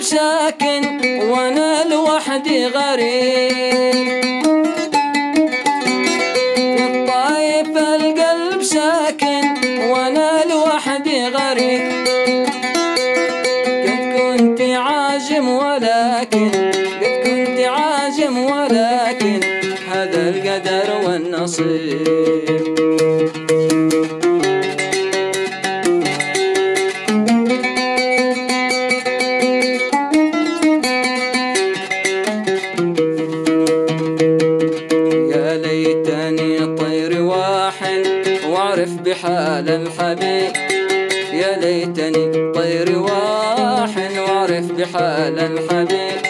ساكن وانا لوحدي غريب، في الطايف القلب ساكن وانا لوحدي غريب. قد كنت عازم ولكن هذا القدر والنصيب. واعرف بحال الحبيب، يا ليتني طير واحن واعرف بحال الحبيب.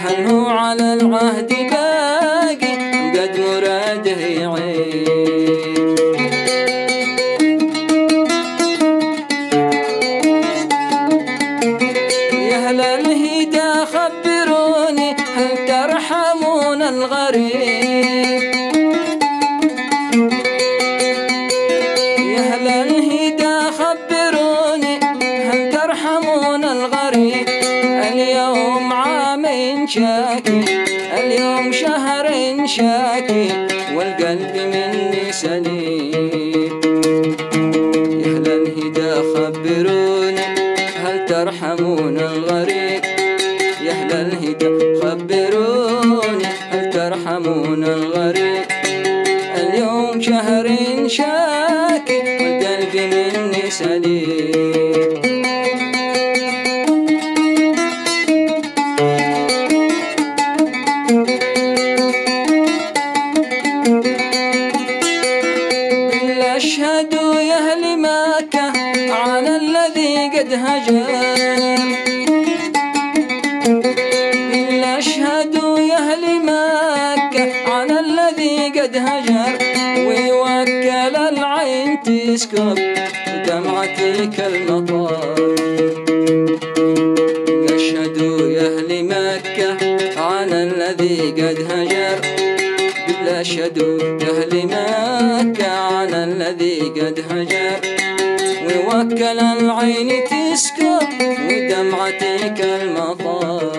هل هو على العهد باقي قد مراده يعيد؟ يا أهل الهدى خبروني هل ترحمون الغريب؟ أهل الهدى خبروني هل ترحمون الغريب؟ اليوم عام شاكي، اليوم شهر شاكي، والقلب مني سليم. يا أهل الهدى خبروني هل ترحمون الغريب؟ يا أهل الهدى خبروني هل ترحمون الغريب؟ اليوم شهر شاكي والقلب مني سليم. بالله اشهدوا يا أهل مكة على الذي قد هجر، بالله اشهدوا يا أهل مكة على الذي قد هجر. ويوكل العين تسكب دمعتك المطر. اشهدوا يا أهل مكة على الذي قد هجر، بالله اشهدوا يا أهل مكة على الذي قد هجر. ويوكل العين تسكب ودمعتك المطر.